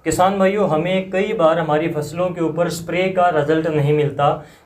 किसान भाइयों, हमें कई बार हमारी फसलों के ऊपर स्प्रे का रिजल्ट नहीं मिलता।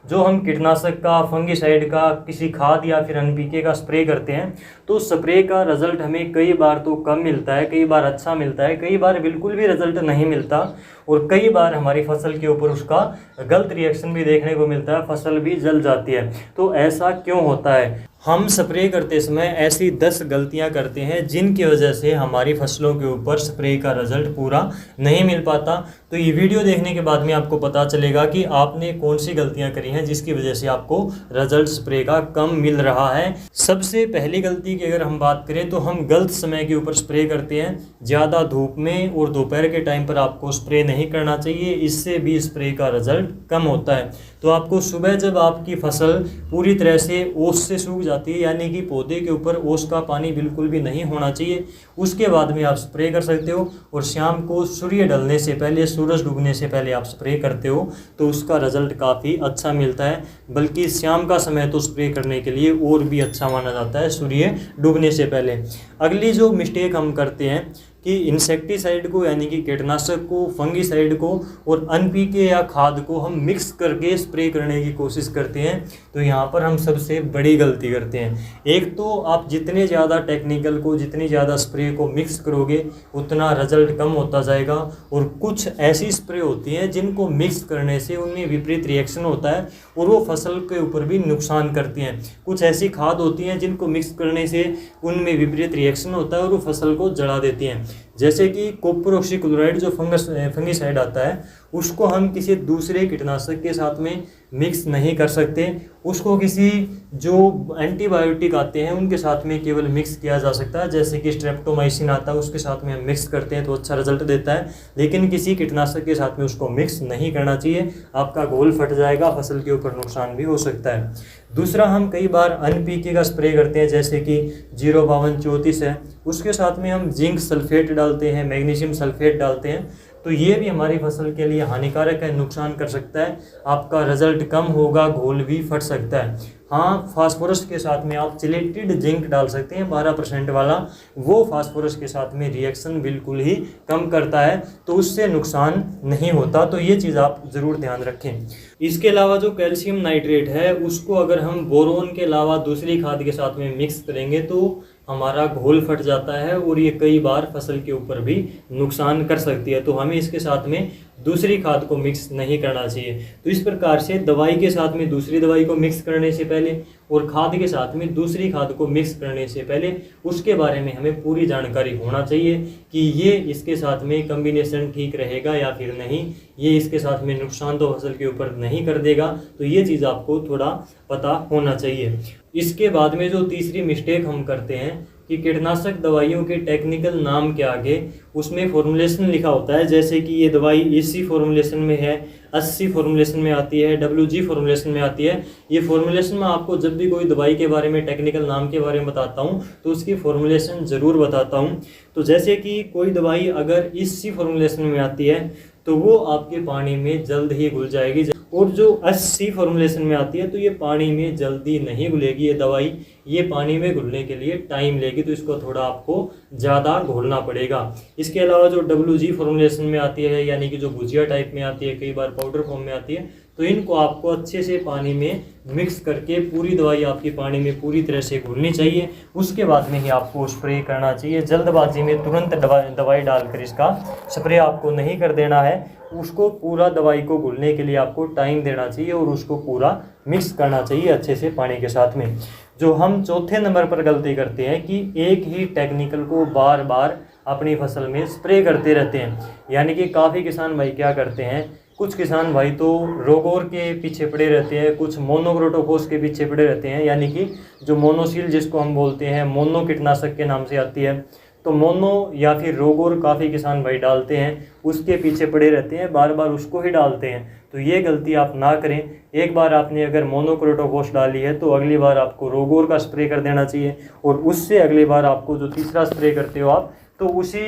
जो हम कीटनाशक का, फंगिसाइड का, किसी खाद या फिर एनपीके का स्प्रे करते हैं तो स्प्रे का रिजल्ट हमें कई बार तो कम मिलता है, कई बार अच्छा मिलता है, कई बार बिल्कुल भी रिजल्ट नहीं मिलता और कई बार हमारी फसल के ऊपर उसका गलत रिएक्शन भी देखने को मिलता है, फसल भी जल जाती है। तो ऐसा क्यों होता है? हम स्प्रे करते समय ऐसी 10 गलतियां करते हैं जिनकी वजह से हमारी फसलों के ऊपर स्प्रे का रिजल्ट पूरा नहीं मिल पाता। तो ये वीडियो देखने के बाद में आपको पता चलेगा कि आपने कौन सी गलतियां करी हैं जिसकी वजह से आपको रिजल्ट स्प्रे का कम मिल रहा है। सबसे पहली गलती की अगर हम बात करें तो हम गलत समय के ऊपर स्प्रे करते हैं। ज़्यादा धूप में और दोपहर के टाइम पर आपको स्प्रे नहीं करना चाहिए, इससे भी स्प्रे का रिजल्ट कम होता है। तो आपको सुबह जब आपकी फसल पूरी तरह से ओस से सूख जाती है, यानी कि पौधे के ऊपर ओस का पानी बिल्कुल भी नहीं होना चाहिए, उसके बाद में आप स्प्रे कर सकते हो। और शाम को सूर्य ढलने से पहले, सूरज डूबने से पहले आप स्प्रे करते हो तो उसका रिजल्ट काफ़ी अच्छा मिलता है। बल्कि शाम का समय तो स्प्रे करने के लिए और भी अच्छा माना जाता है सूर्य डूबने से पहले। अगली जो मिस्टेक हम करते हैं कि इंसेक्टिसाइड को, यानी कि कीटनाशक को, फंगिसाइड को और एनपीके या खाद को हम मिक्स करके स्प्रे करने की कोशिश करते हैं। तो यहाँ पर हम सबसे बड़ी गलती करते हैं। एक तो आप जितने ज़्यादा टेक्निकल को, जितनी ज़्यादा स्प्रे को मिक्स करोगे उतना रिजल्ट कम होता जाएगा। और कुछ ऐसी स्प्रे होती हैं जिनको मिक्स करने से उनमें विपरीत रिएक्शन होता है और वो फसल के ऊपर भी नुकसान करती हैं। कुछ ऐसी खाद होती हैं जिनको मिक्स करने से उनमें विपरीत रिएक्शन होता है और वो फसल को जला देती हैं। जैसे कि कॉपर ऑक्सीक्लोराइड जो फंगिसाइड आता है उसको हम किसी दूसरे कीटनाशक के साथ में मिक्स नहीं कर सकते। उसको किसी जो एंटीबायोटिक आते हैं उनके साथ में केवल मिक्स किया जा सकता है। जैसे कि स्ट्रेप्टोमाइसिन आता है, उसके साथ में हम मिक्स करते हैं तो अच्छा रिजल्ट देता है, लेकिन किसी कीटनाशक के साथ में उसको मिक्स नहीं करना चाहिए। आपका घोल फट जाएगा, फसल के ऊपर नुकसान भी हो सकता है। दूसरा, हम कई बार एनपीके का स्प्रे करते हैं, जैसे कि 05234 है, उसके साथ में हम जिंक सल्फेट डालते हैं, मैग्नीशियम सल्फेट डालते हैं। तो ये भी हमारी फसल के लिए हानिकारक है, नुकसान कर सकता है, आपका रिजल्ट कम होगा, घोल भी फट सकता है। हाँ, फास्फोरस के साथ में आप चिलेटेड जिंक डाल सकते हैं 12% वाला, वो फास्फोरस के साथ में रिएक्शन बिल्कुल ही कम करता है, तो उससे नुकसान नहीं होता। तो ये चीज़ आप ज़रूर ध्यान रखें। इसके अलावा जो कैल्शियम नाइट्रेट है उसको अगर हम बोरोन के अलावा दूसरी खाद के साथ में मिक्स करेंगे तो हमारा घोल फट जाता है और ये कई बार फसल के ऊपर भी नुकसान कर सकती है। तो हमें इसके साथ में दूसरी खाद को मिक्स नहीं करना चाहिए। तो इस प्रकार से दवाई के साथ में दूसरी दवाई को मिक्स करने से पहले और खाद के साथ में दूसरी खाद को मिक्स करने से पहले उसके बारे में हमें पूरी जानकारी होना चाहिए कि ये इसके साथ में कम्बिनेशन ठीक रहेगा या फिर नहीं, ये इसके साथ में नुकसान तो फसल के ऊपर नहीं कर देगा। तो ये चीज़ आपको थोड़ा पता होना चाहिए। इसके बाद में जो तीसरी मिस्टेक हम करते हैं कि कीटनाशक दवाइयों के टेक्निकल नाम के आगे उसमें फॉर्मुलेशन लिखा होता है, जैसे कि ये दवाई इसी फॉर्मुलेशन में है, 80 फॉर्मुलेशन में आती है, WG फॉर्मुलेशन में आती है। ये फॉर्मुलेशन में आपको जब भी कोई दवाई के बारे में, टेक्निकल नाम के बारे में बताता हूँ तो उसकी फॉर्मुलेशन ज़रूर बताता हूँ। तो जैसे कि कोई दवाई अगर इसी फॉर्मुलेशन में आती है तो वो आपके पानी में जल्द ही घुल जाएगी, और जो 80 फॉर्मुलेशन में आती है तो ये पानी में जल्दी नहीं घुलेगी। ये दवाई ये पानी में घुलने के लिए टाइम लेगी, तो इसको थोड़ा आपको ज़्यादा घोलना पड़ेगा। इसके अलावा जो WG फॉर्मुलेशन में आती है, यानी कि जो भुजिया टाइप में आती है, कई बार पाउडर फॉर्म में आती है, तो इनको आपको अच्छे से पानी में मिक्स करके पूरी दवाई आपकी पानी में पूरी तरह से घुलनी चाहिए। उसके बाद में ही आपको स्प्रे करना चाहिए। जल्दबाजी में तुरंत दवाई डालकर इसका स्प्रे आपको नहीं कर देना है। उसको पूरा दवाई को घुलने के लिए आपको टाइम देना चाहिए और उसको पूरा मिक्स करना चाहिए अच्छे से पानी के साथ में। जो हम चौथे नंबर पर गलती करते हैं कि एक ही टेक्निकल को बार बार अपनी फसल में स्प्रे करते रहते हैं। यानी कि काफ़ी किसान भाई क्या करते हैं, कुछ किसान भाई तो रोगोर के पीछे पड़े रहते हैं, कुछ मोनोक्रोटोफॉस के पीछे पड़े रहते हैं, यानी कि जो मोनोसील जिसको हम बोलते हैं, मोनो कीटनाशक के नाम से आती है, तो मोनो या फिर रोगोर काफ़ी किसान भाई डालते हैं, उसके पीछे पड़े रहते हैं, बार बार उसको ही डालते हैं। तो ये गलती आप ना करें। एक बार आपने अगर मोनोक्रोटोफॉस डाली है तो अगली बार आपको रोगोर का स्प्रे कर देना चाहिए, और उससे अगली बार आपको जो तीसरा स्प्रे करते हो आप, तो उसी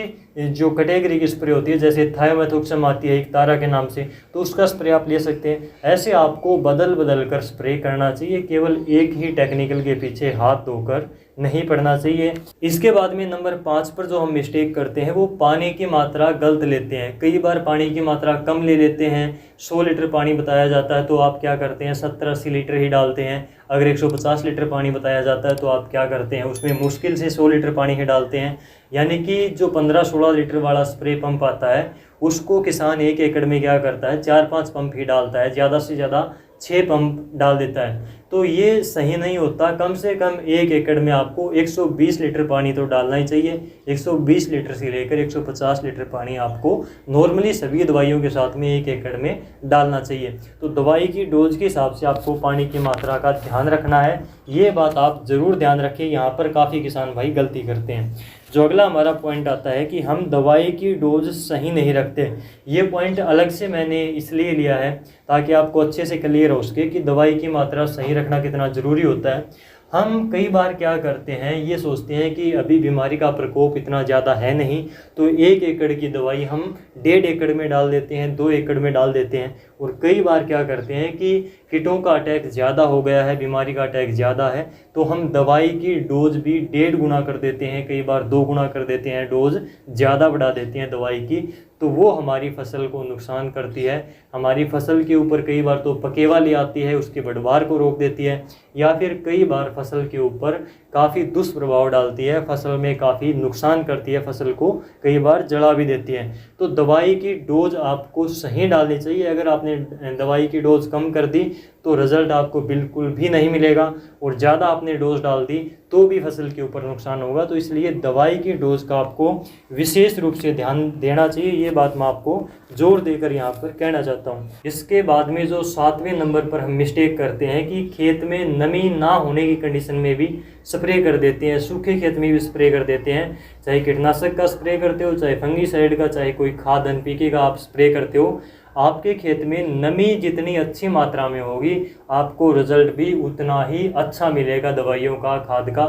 जो कैटेगरी की स्प्रे होती है, जैसे थायोमेथोक्सम आती है एक तारा के नाम से, तो उसका स्प्रे आप ले सकते हैं। ऐसे आपको बदल बदल कर स्प्रे करना चाहिए, केवल एक ही टेक्निकल के पीछे हाथ धोकर नहीं पड़ना चाहिए। इसके बाद में नंबर 5 पर जो हम मिस्टेक करते हैं वो पानी की मात्रा गलत लेते हैं। कई बार पानी की मात्रा कम ले लेते हैं। 100 लीटर पानी बताया जाता है तो आप क्या करते हैं 70-80 लीटर ही डालते हैं। अगर 150 लीटर पानी बताया जाता है तो आप क्या करते हैं उसमें मुश्किल से 100 लीटर पानी ही डालते हैं। यानी कि जो 15-16 लीटर वाला स्प्रे पंप आता है उसको किसान 1 एकड़ में क्या करता है 4-5 पंप ही डालता है, ज़्यादा से ज़्यादा 6 पंप डाल देता है। तो ये सही नहीं होता। कम से कम 1 एकड़ में आपको 120 लीटर पानी तो डालना ही चाहिए। 120 लीटर से लेकर 150 लीटर पानी आपको नॉर्मली सभी दवाइयों के साथ में 1 एकड़ में डालना चाहिए। तो दवाई की डोज के हिसाब से आपको पानी की मात्रा का ध्यान रखना है। ये बात आप ज़रूर ध्यान रखें, यहाँ पर काफ़ी किसान भाई गलती करते हैं। जो अगला हमारा पॉइंट आता है कि हम दवाई की डोज सही नहीं रखते। ये पॉइंट अलग से मैंने इसलिए लिया है ताकि आपको अच्छे से क्लियर हो सके कि दवाई की मात्रा सही रखना कितना ज़रूरी होता है। हम कई बार क्या करते हैं ये सोचते हैं कि अभी बीमारी का प्रकोप इतना ज़्यादा है नहीं, तो 1 एकड़ की दवाई हम 1.5 एकड़ में डाल देते हैं, 2 एकड़ में डाल देते हैं। और कई बार क्या करते हैं कि कीटों का अटैक ज़्यादा हो गया है, बीमारी का अटैक ज़्यादा है, तो हम दवाई की डोज भी 1.5 गुना कर देते हैं, कई बार 2 गुना कर देते हैं, डोज ज़्यादा बढ़ा देते हैं दवाई की। तो वो हमारी फसल को नुकसान करती है। हमारी फसल के ऊपर कई बार तो पकेवा ले आती है, उसके बढ़वार को रोक देती है, या फिर कई बार फसल के ऊपर काफ़ी दुष्प्रभाव डालती है, फसल में काफ़ी नुकसान करती है, फसल को कई बार जला भी देती है। तो दवाई की डोज आपको सही डालनी चाहिए। अगर आपने दवाई की डोज कम कर दी तो रिज़ल्ट आपको बिल्कुल भी नहीं मिलेगा, और ज़्यादा आपने डोज डाल दी तो भी फसल के ऊपर नुकसान होगा। तो इसलिए दवाई की डोज का आपको विशेष रूप से ध्यान देना चाहिए। ये बात मैं आपको जोर देकर यहाँ पर कहना चाहता हूँ। इसके बाद में जो 7वें नंबर पर हम मिस्टेक करते हैं कि खेत में नमी ना होने की कंडीशन में भी स्प्रे कर देते हैं, सूखे खेत में भी स्प्रे कर देते हैं। चाहे कीटनाशक का स्प्रे करते हो, चाहे फंगीसाइड का, चाहे कोई खाद NPK का आप स्प्रे करते हो, आपके खेत में नमी जितनी अच्छी मात्रा में होगी आपको रिजल्ट भी उतना ही अच्छा मिलेगा दवाइयों का, खाद का।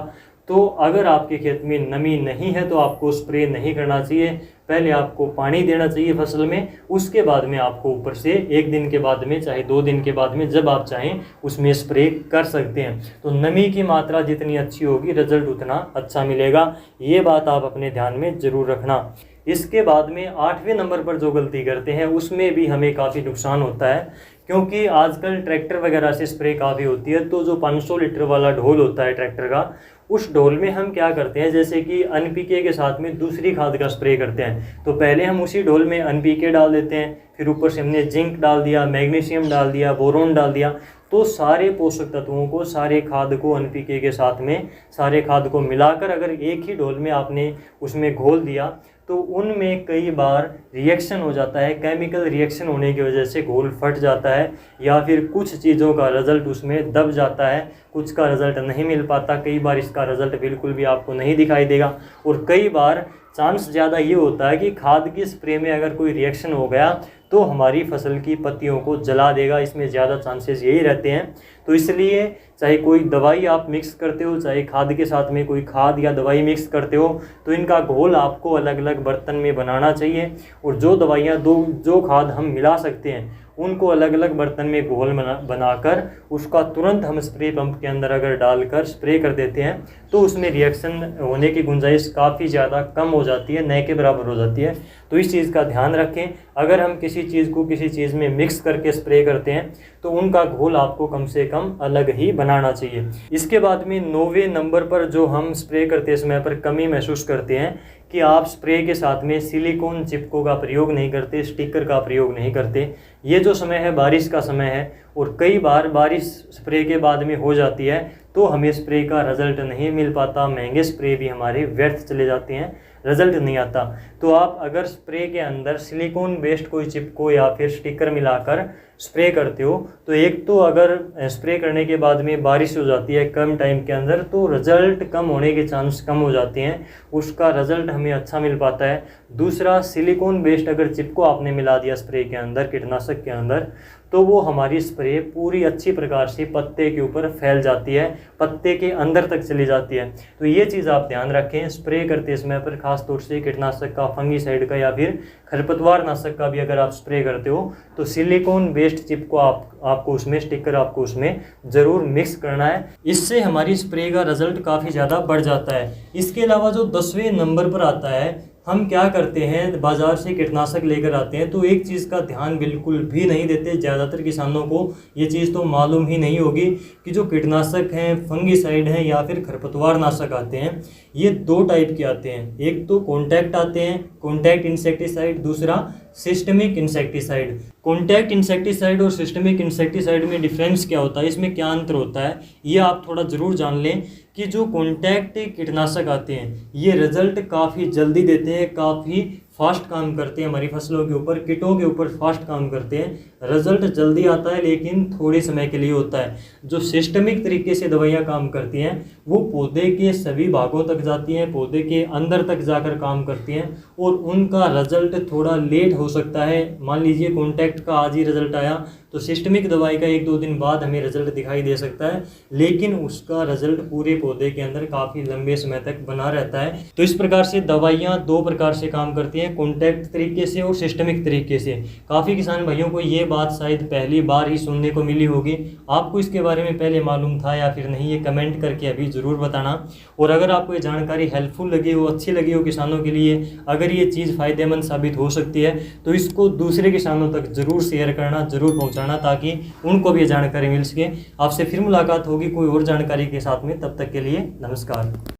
तो अगर आपके खेत में नमी नहीं है तो आपको स्प्रे नहीं करना चाहिए। पहले आपको पानी देना चाहिए फसल में, उसके बाद में आपको ऊपर से 1 दिन के बाद में, चाहे 2 दिन के बाद में, जब आप चाहें उसमें स्प्रे कर सकते हैं। तो नमी की मात्रा जितनी अच्छी होगी रिजल्ट उतना अच्छा मिलेगा। ये बात आप अपने ध्यान में ज़रूर रखना। इसके बाद में 8वें नंबर पर जो गलती करते हैं उसमें भी हमें काफ़ी नुकसान होता है, क्योंकि आजकल ट्रैक्टर वगैरह से स्प्रे काफ़ी होती है। तो जो 500 लीटर वाला ढोल होता है ट्रैक्टर का, उस ढोल में हम क्या करते हैं, जैसे कि NPK के साथ में दूसरी खाद का स्प्रे करते हैं, तो पहले हम उसी ढोल में NPK डाल देते हैं, फिर ऊपर से हमने जिंक डाल दिया, मैग्नीशियम डाल दिया, बोरोन डाल दिया। तो सारे पोषक तत्वों को, सारे खाद को NPK के साथ में, सारे खाद को मिलाकर अगर एक ही ढोल में आपने उसमें घोल दिया तो उनमें कई बार रिएक्शन हो जाता है। केमिकल रिएक्शन होने की वजह से घोल फट जाता है, या फिर कुछ चीज़ों का रिज़ल्ट उसमें दब जाता है, कुछ का रिज़ल्ट नहीं मिल पाता। कई बार इसका रिज़ल्ट बिल्कुल भी आपको नहीं दिखाई देगा, और कई बार चांस ज़्यादा ये होता है कि खाद की स्प्रे में अगर कोई रिएक्शन हो गया तो हमारी फसल की पत्तियों को जला देगा। इसमें ज़्यादा चांसेस यही रहते हैं। तो इसलिए चाहे कोई दवाई आप मिक्स करते हो, चाहे खाद के साथ में कोई खाद या दवाई मिक्स करते हो, तो इनका घोल आपको अलग अलग बर्तन में बनाना चाहिए। और जो दवाइयाँ जो खाद हम मिला सकते हैं उनको अलग अलग बर्तन में घोल बनाकर उसका तुरंत हम स्प्रे पंप के अंदर अगर डालकर स्प्रे कर देते हैं तो उसमें रिएक्शन होने की गुंजाइश काफ़ी ज़्यादा कम हो जाती है, न के बराबर हो जाती है। तो इस चीज़ का ध्यान रखें। अगर हम किसी चीज़ को किसी चीज़ में मिक्स करके स्प्रे करते हैं तो उनका घोल आपको कम से कम अलग ही बनाना चाहिए। इसके बाद में 9वें नंबर पर जो हम स्प्रे करते समय पर कमी महसूस करते हैं कि आप स्प्रे के साथ में सिलिकॉन चिपको का प्रयोग नहीं करते, स्टिकर का प्रयोग नहीं करते। ये जो समय है बारिश का समय है, और कई बार बारिश स्प्रे के बाद में हो जाती है तो हमें स्प्रे का रिज़ल्ट नहीं मिल पाता, महंगे स्प्रे भी हमारे व्यर्थ चले जाते हैं, रिज़ल्ट नहीं आता। तो आप अगर स्प्रे के अंदर सिलिकॉन बेस्ड कोई चिपको या फिर स्टिकर मिलाकर स्प्रे करते हो तो एक तो अगर स्प्रे करने के बाद में बारिश हो जाती है कम टाइम के अंदर तो रिज़ल्ट कम होने के चांस कम हो जाते हैं, उसका रिज़ल्ट हमें अच्छा मिल पाता है। दूसरा, सिलिकॉन बेस्ड अगर चिपको आपने मिला दिया स्प्रे के अंदर, कीटनाशक के अंदर, तो वो हमारी स्प्रे पूरी अच्छी प्रकार से पत्ते के ऊपर फैल जाती है, पत्ते के अंदर तक चली जाती है। तो ये चीज़ आप ध्यान रखें स्प्रे करते समय पर, खास तौर से कीटनाशक का, फंगीसाइड का या फिर खरपतवार नाशक का भी अगर आप स्प्रे करते हो तो सिलिकॉन बेस्ड चिप को आपको उसमें स्टिकर आपको उसमें ज़रूर मिक्स करना है। इससे हमारी स्प्रे का रिजल्ट काफ़ी ज़्यादा बढ़ जाता है। इसके अलावा जो 10वें नंबर पर आता है, हम क्या करते हैं, बाज़ार से कीटनाशक लेकर आते हैं तो एक चीज़ का ध्यान बिल्कुल भी नहीं देते। ज़्यादातर किसानों को ये चीज़ तो मालूम ही नहीं होगी कि जो कीटनाशक हैं, फंगीसाइड हैं या फिर खरपतवार नाशक आते हैं, ये 2 टाइप के आते हैं। एक तो कॉन्टैक्ट आते हैं, कॉन्टैक्ट इंसेक्टिसाइड, दूसरा सिस्टमिक इंसेक्टिसाइड। कॉन्टैक्ट इंसेक्टिसाइड और सिस्टमिक इंसेक्टिसाइड में डिफरेंस क्या होता है, इसमें क्या अंतर होता है, ये आप थोड़ा ज़रूर जान लें कि जो कॉन्टैक्ट कीटनाशक आते हैं ये रिजल्ट काफ़ी जल्दी देते हैं, काफ़ी फास्ट काम करते हैं, हमारी फसलों के ऊपर, कीटों के ऊपर फास्ट काम करते हैं, रिजल्ट जल्दी आता है लेकिन थोड़े समय के लिए होता है। जो सिस्टमिक तरीके से दवाइयाँ काम करती हैं वो पौधे के सभी भागों तक जाती हैं, पौधे के अंदर तक जाकर काम करती हैं और उनका रिजल्ट थोड़ा लेट हो सकता है। मान लीजिए कॉन्टैक्ट का आज ही रिजल्ट आया तो सिस्टमिक दवाई का 1-2 दिन बाद हमें रिजल्ट दिखाई दे सकता है, लेकिन उसका रिजल्ट पूरे पौधे के अंदर काफ़ी लंबे समय तक बना रहता है। तो इस प्रकार से दवाइयाँ 2 प्रकार से काम करती हैं, कॉन्टैक्ट तरीके से और सिस्टमिक तरीके से। काफ़ी किसान भाइयों को ये बात शायद पहली बार ही सुनने को मिली होगी। आपको इसके बारे में पहले मालूम था या फिर नहीं, ये कमेंट करके अभी ज़रूर बताना। और अगर आपको ये जानकारी हेल्पफुल लगी हो, अच्छी लगी हो किसानों के लिए, अगर ये चीज़ फ़ायदेमंद साबित हो सकती है तो इसको दूसरे किसानों तक ज़रूर शेयर करना, ज़रूर पहुँचाना, ताकि उनको भी ये जानकारी मिल सके। आपसे फिर मुलाकात होगी कोई और जानकारी के साथ में, तब तक के लिए नमस्कार।